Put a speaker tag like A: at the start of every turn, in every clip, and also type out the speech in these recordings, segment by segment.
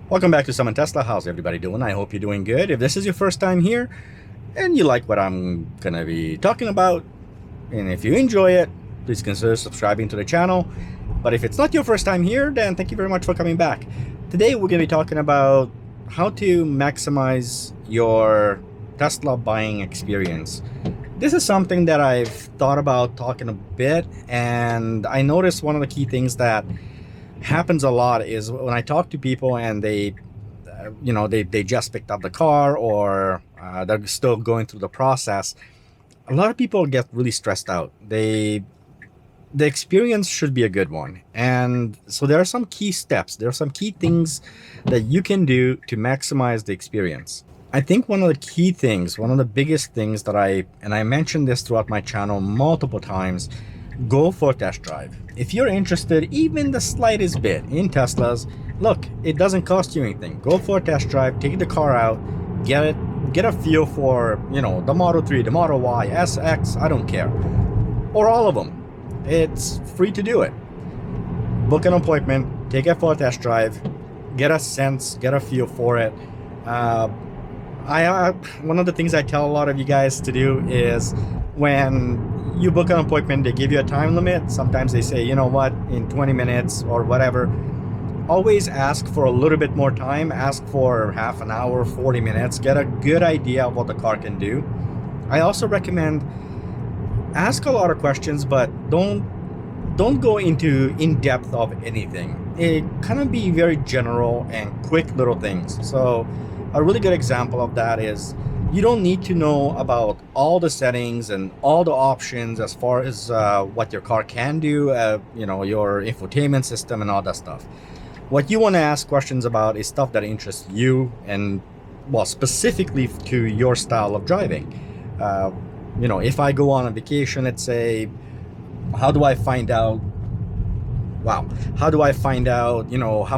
A: Welcome back to Summon Tesla. How's everybody doing? I hope you're doing good. If this is your first time here and you like what I'm gonna be talking about, and if you enjoy it, please consider subscribing to the channel. But if it's not your first time here, then thank you very much for coming back. Today we're gonna be talking about how to maximize your Tesla buying experience. This is something that I've thought about talking a bit, and I noticed one of the key things that happens a lot is when I talk to people and they just picked up the car, or they're still going through the process. A lot of people get really stressed out. The experience should be a good one, and so there are some key steps, there are some key things that you can do to maximize the experience. I think one of the key things, one of the biggest things that I mentioned this throughout my channel multiple times: go for a test drive. If you're interested even the slightest bit in Teslas, look, it doesn't cost you anything. Go for a test drive, take the car out, get a feel for, the Model 3, the Model Y, SX, I don't care, or all of them. It's free to do it. Book an appointment, take it for a test drive, get a sense, get a feel for it. One of the things I tell a lot of you guys to do is, when you book an appointment, they give you a time limit. Sometimes they say, you know what, in 20 minutes or whatever. Always ask for a little bit more time. Ask for half an hour, 40 minutes. Get a good idea of what the car can do. I also recommend ask a lot of questions, but don't go into in-depth of anything. It kind of be very general and quick little things. So a really good example of that is, you don't need to know about all the settings and all the options as far as what your car can do, your infotainment system and all that stuff. What you want to ask questions about is stuff that interests you, and, well, specifically to your style of driving. If I go on a vacation, let's say, how do I find out, how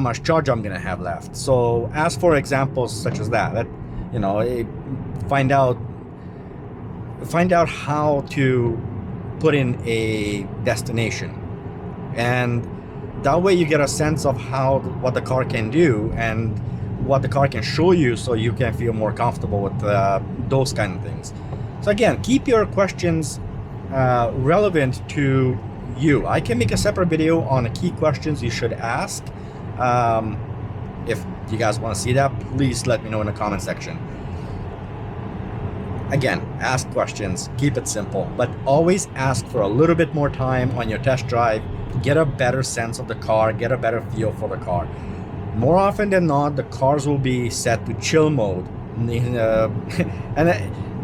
A: much charge I'm going to have left? So ask for examples such as that. Find out how to put in a destination, and that way you get a sense of what the car can do and what the car can show you, so you can feel more comfortable with those kind of things. So again, keep your questions relevant to you. I can make a separate video on the key questions you should ask. If you guys want to see that, please let me know in the comment section. Again, ask questions, keep it simple, but always ask for a little bit more time on your test drive. Get a better sense of the car, get a better feel for the car. More often than not, the cars will be set to chill mode. And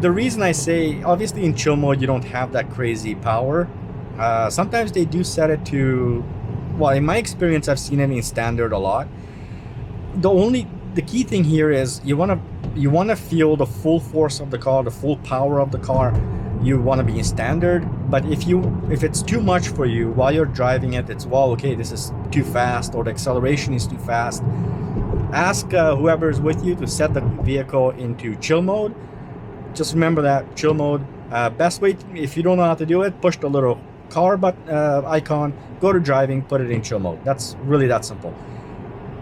A: the reason I say, obviously in chill mode, you don't have that crazy power. Sometimes they do set it to, well, in my experience, I've seen it in standard a lot. The key thing here is you want to feel the full force of the car, the full power of the car. You want to be in standard, but if it's too much for you while you're driving it, it's, well, okay, this is too fast, or the acceleration is too fast. Ask whoever is with you to set the vehicle into chill mode. Just remember that chill mode. Best way, if you don't know how to do it, push the little car icon, go to driving, put it in chill mode. That's really that simple.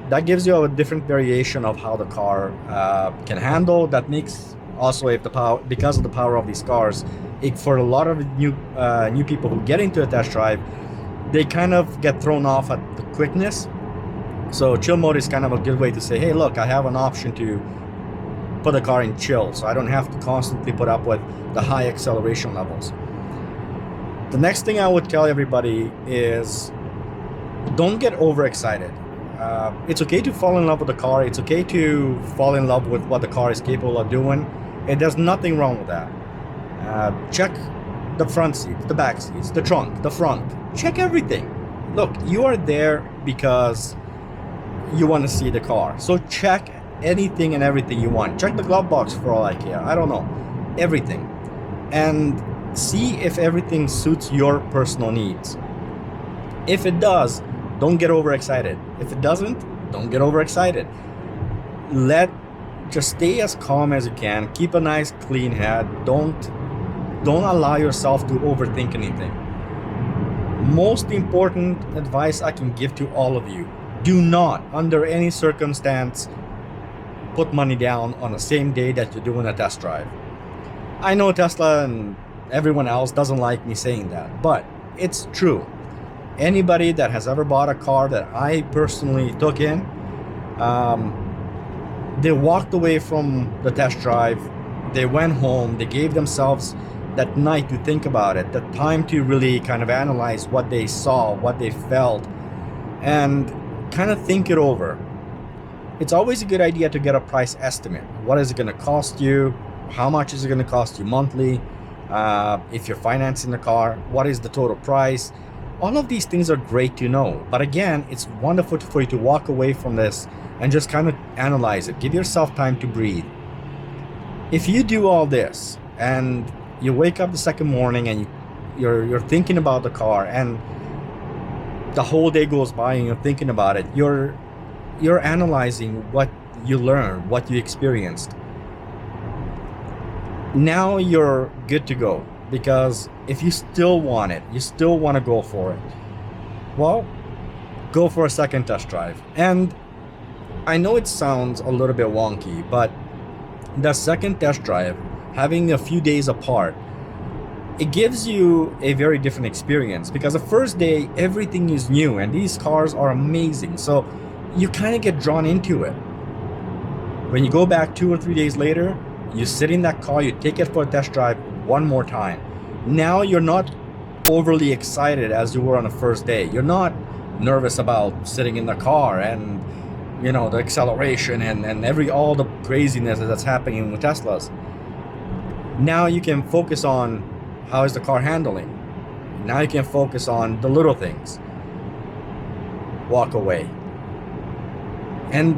A: That gives you a different variation of how the car can handle. That makes also, because of the power of these cars, for a lot of new people who get into a test drive, they kind of get thrown off at the quickness. So chill mode is kind of a good way to say, hey, look, I have an option to put the car in chill, so I don't have to constantly put up with the high acceleration levels. The next thing I would tell everybody is, don't get overexcited. It's okay to fall in love with the car. It's okay to fall in love with what the car is capable of doing. There's nothing wrong with that. Check the front seats, the back seats, the trunk, the front. Check everything. Look, you are there because you want to see the car. So check anything and everything you want. Check the glove box for all I care. I don't know. Everything. And see if everything suits your personal needs. If it does, don't get overexcited. If it doesn't, don't get overexcited. Just stay as calm as you can. Keep a nice clean head. Don't allow yourself to overthink anything. Most important advice I can give to all of you: Do not, under any circumstance, put money down on the same day that you're doing a test drive. I know Tesla and everyone else doesn't like me saying that, but it's true. Anybody that has ever bought a car that I personally took in, they walked away from the test drive, they went home, they gave themselves that night to think about it, the time to really kind of analyze what they saw, what they felt, and kind of think it over. It's always a good idea to get a price estimate. What is it going to cost you? How much is it going to cost you monthly? If you're financing the car, what is the total price? All of these things are great to know. But again, it's wonderful for you to walk away from this and just kind of analyze it. Give yourself time to breathe. If you do all this and you wake up the second morning and you're thinking about the car, and the whole day goes by and you're thinking about it, you're analyzing what you learned, what you experienced. Now you're good to go, because if you still want it, you still want to go for it, well, go for a second test drive. And I know it sounds a little bit wonky, but the second test drive, having a few days apart, it gives you a very different experience, because the first day everything is new and these cars are amazing, so you kind of get drawn into it. When you go back 2 or 3 days later, you sit in that car, you take it for a test drive one more time. Now you're not overly excited as you were on the first day. You're not nervous about sitting in the car and, you know, the acceleration and all the craziness that's happening with Teslas. Now you can focus on how is the car handling. Now you can focus on the little things. Walk away and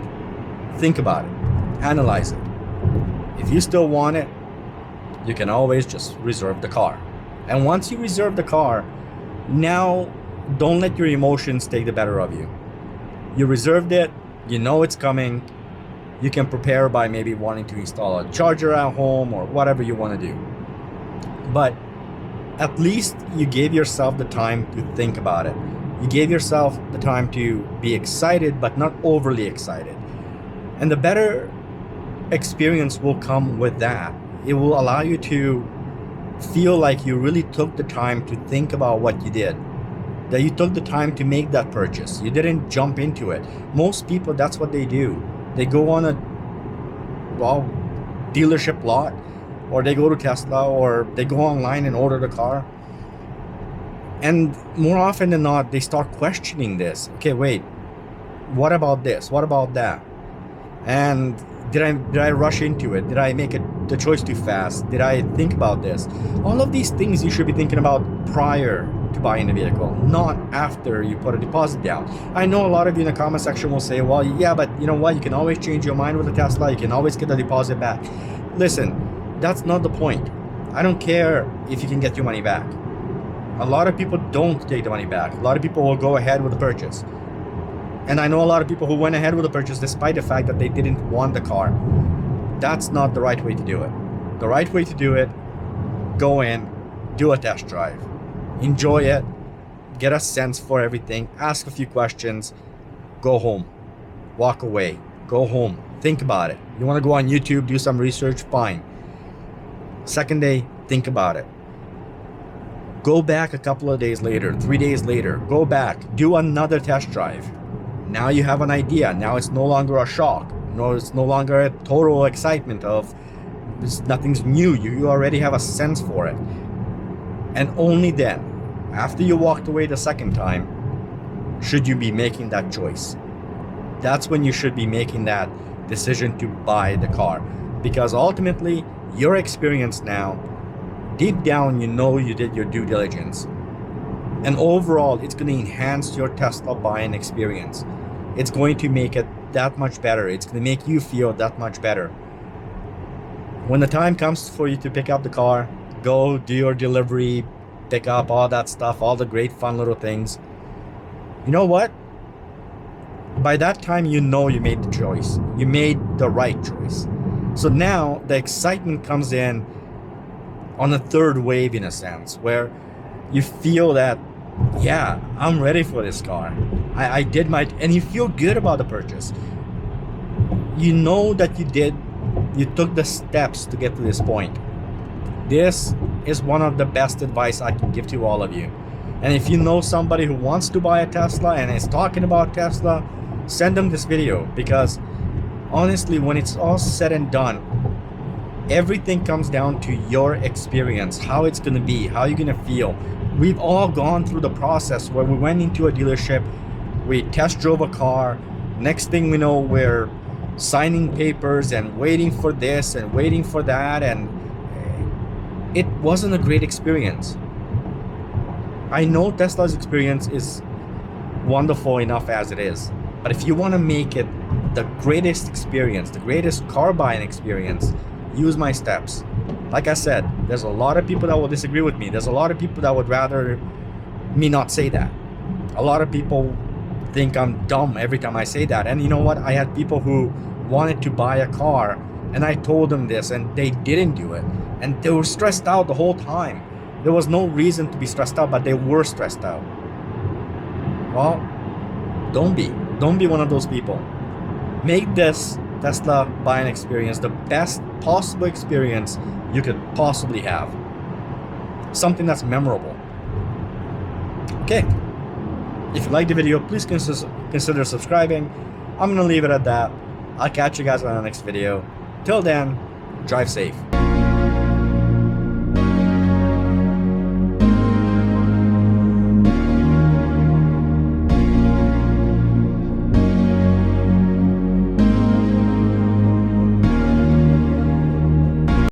A: think about it. Analyze it. If you still want it, you can always just reserve the car. And once you reserve the car, now don't let your emotions take the better of you. You reserved it, you know it's coming. You can prepare by maybe wanting to install a charger at home or whatever you want to do. But at least you gave yourself the time to think about it. You gave yourself the time to be excited, but not overly excited. And the better experience will come with that. It will allow you to feel like you really took the time to think about what you did, that you took the time to make that purchase. You didn't jump into it. Most people, that's what they do. They go on a dealership lot, or they go to Tesla, or they go online and order the car. And more often than not, they start questioning this. Okay, wait, what about this? What about that? And did I rush into it? Did I make the choice too fast? Did I think about this? All of these things you should be thinking about prior to buying the vehicle, not after you put a deposit down. I know a lot of you in the comment section will say, well, yeah, but you know what? You can always change your mind with a Tesla. You can always get the deposit back. Listen, that's not the point. I don't care if you can get your money back. A lot of people don't take the money back. A lot of people will go ahead with the purchase. And I know a lot of people who went ahead with the purchase despite the fact that they didn't want the car. That's not the right way to do it. The right way to do it, go in, do a test drive. Enjoy it, get a sense for everything, ask a few questions, go home, walk away, go home, think about it. You want to go on YouTube, do some research, fine. Second day, think about it. Go back a couple of days later, 3 days later, go back, do another test drive. Now you have an idea. Now it's no longer a shock. No, it's no longer a total excitement of nothing's new. You already have a sense for it. And only then, after you walked away the second time, should you be making that choice. That's when you should be making that decision to buy the car. Because ultimately, your experience now, deep down, you know you did your due diligence. And overall, it's going to enhance your Tesla buying experience. It's going to make it that much better. It's going to make you feel that much better. When the time comes for you to pick up the car, go do your delivery, pick up all that stuff, all the great fun little things. You know what? By that time, you know you made the choice. You made the right choice. So now the excitement comes in on a third wave, in a sense, where you feel that, yeah, I'm ready for this car. I did my, and you feel good about the purchase. You know that you took the steps to get to this point. This is one of the best advice I can give to all of you. And if you know somebody who wants to buy a Tesla and is talking about Tesla, send them this video, because honestly, when it's all said and done, everything comes down to your experience, how it's going to be, how you're going to feel. We've all gone through the process where we went into a dealership, we test drove a car, next thing we know, we're signing papers and waiting for this and waiting for that, and it wasn't a great experience. I know Tesla's experience is wonderful enough as it is, but if you want to make it the greatest experience, the greatest car buying experience, use my steps. Like I said, there's a lot of people that will disagree with me. There's a lot of people that would rather me not say that. A lot of people think I'm dumb every time I say that. And you know what? I had people who wanted to buy a car and I told them this and they didn't do it. And they were stressed out the whole time. There was no reason to be stressed out, but they were stressed out. Well, don't be one of those people. Make this Tesla buying experience the best possible experience you could possibly have. Something that's memorable. Okay. If you like the video, please consider subscribing. I'm gonna leave it at that. I'll catch you guys on the next video. Till then, drive safe.